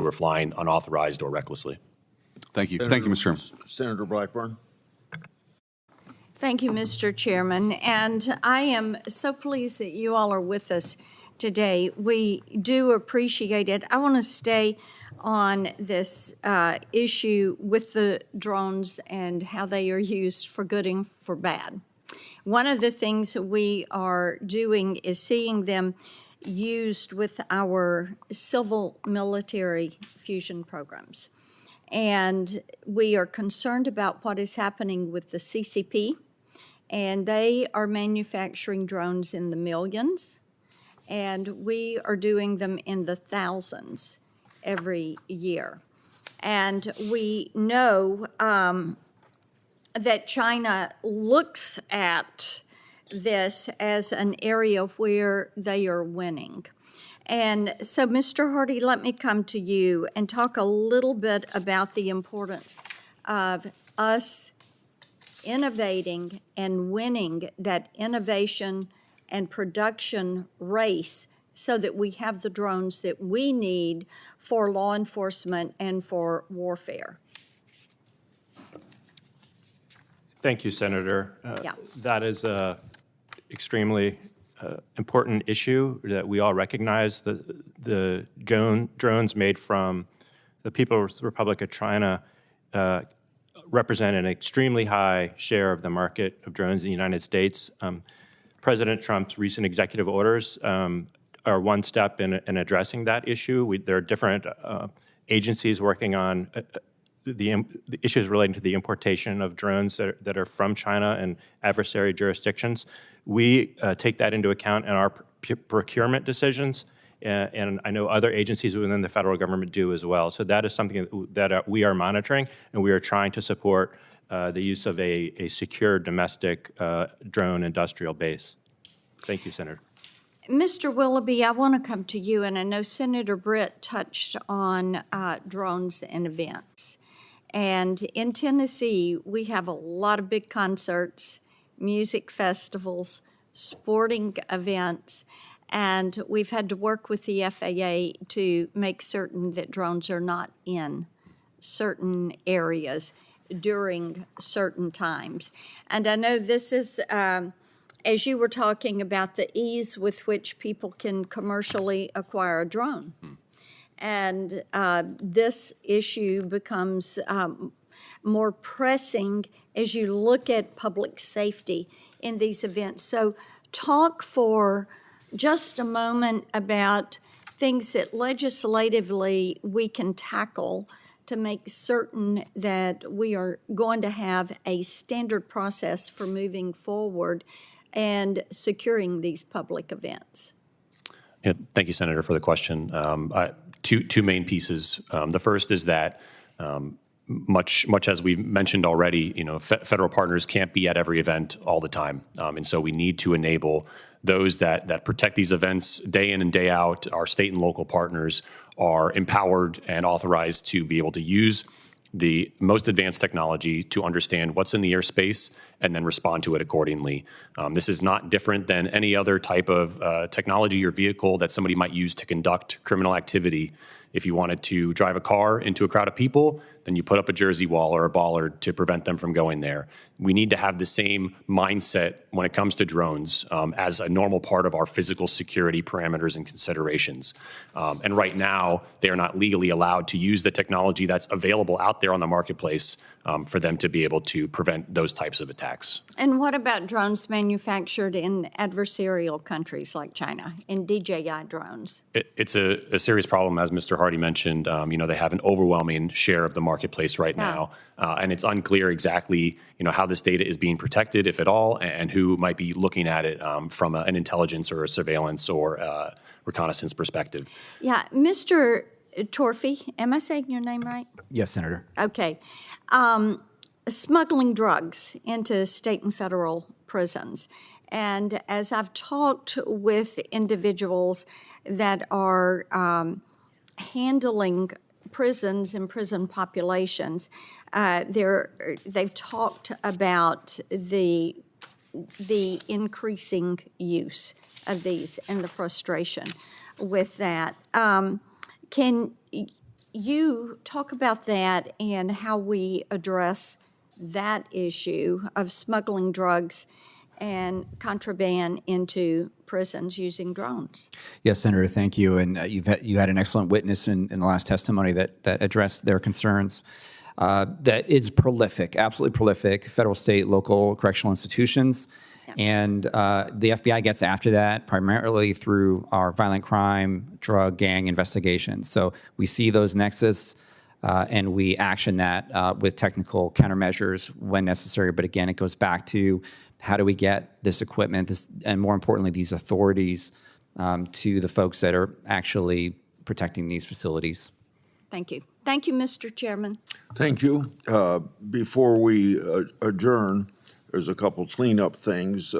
who are flying unauthorized or recklessly. Thank you. Thank you, Mr. Chairman. Senator Blackburn. Thank you, Mr. Chairman. And I am so pleased that you all are with us today. We do appreciate it. I want to stay on this issue with the drones and how they are used for good and for bad. One of the things that we are doing is seeing them used with our civil military fusion programs. And we are concerned about what is happening with the CCP, and they are manufacturing drones in the millions, and we are doing them in the thousands every year. And we know that China looks at this as an area where they are winning. And so, Mr. Hardy, let me come to you and talk a little bit about the importance of us innovating and winning that innovation and production race so that we have the drones that we need for law enforcement and for warfare. Thank you, Senator. That is an extremely important issue that we all recognize. The drones made from the People's Republic of China represent an extremely high share of the market of drones in the United States. President Trump's recent executive orders are one step in addressing that issue. There are different agencies working on the issues relating to the importation of drones that are from China and adversary jurisdictions. We take that into account in our procurement decisions, and I know other agencies within the federal government do as well. So that is something that we are monitoring, and we are trying to support the use of a secure domestic drone industrial base. Thank you, Senator. Mr. Willoughby, I want to come to you, and I know Senator Britt touched on drones and events. And in Tennessee, we have a lot of big concerts, music festivals, sporting events, and we've had to work with the FAA to make certain that drones are not in certain areas during certain times. And I know this is, as you were talking about the ease with which people can commercially acquire a drone. And this issue becomes more pressing as you look at public safety in these events. So talk for just a moment about things that legislatively we can tackle to make certain that we are going to have a standard process for moving forward and securing these public events. Yeah, thank you, Senator, for the question. Two main pieces. The first is that much as we've mentioned already, federal partners can't be at every event all the time. And so we need to enable those that protect these events day in and day out. Our state and local partners are empowered and authorized to be able to use the most advanced technology to understand what's in the airspace and then respond to it accordingly. This is not different than any other type of technology or vehicle that somebody might use to conduct criminal activity. If you wanted to drive a car into a crowd of people, then you put up a jersey wall or a bollard to prevent them from going there. We need to have the same mindset when it comes to drones as a normal part of our physical security parameters and considerations. And right now, they are not legally allowed to use the technology that's available out there on the marketplace for them to be able to prevent those types of attacks. And what about drones manufactured in adversarial countries like China, in DJI drones? It's a serious problem, as Mr. Hardy mentioned. They have an overwhelming share of the marketplace right now, and it's unclear exactly how this data is being protected, if at all, and who might be looking at it from an intelligence or a surveillance or reconnaissance perspective. Yeah, Mr. Torfey, am I saying your name right? Yes, Senator. Okay. Smuggling drugs into state and federal prisons. And as I've talked with individuals that are handling prisons and prison populations, they've talked about the increasing use of these and the frustration with that. you talk about that and how we address that issue of smuggling drugs and contraband into prisons using drones. Yes, Senator, thank you. And you had an excellent witness in the last testimony that addressed their concerns. That is prolific, absolutely prolific, federal, state, local correctional institutions. Yeah. And the FBI gets after that primarily through our violent crime, drug, gang investigations. So we see those nexus and we action that with technical countermeasures when necessary. But again, it goes back to how do we get this equipment, and more importantly, these authorities to the folks that are actually protecting these facilities. Thank you. Thank you, Mr. Chairman. Thank you. Before we adjourn, there's a couple cleanup things.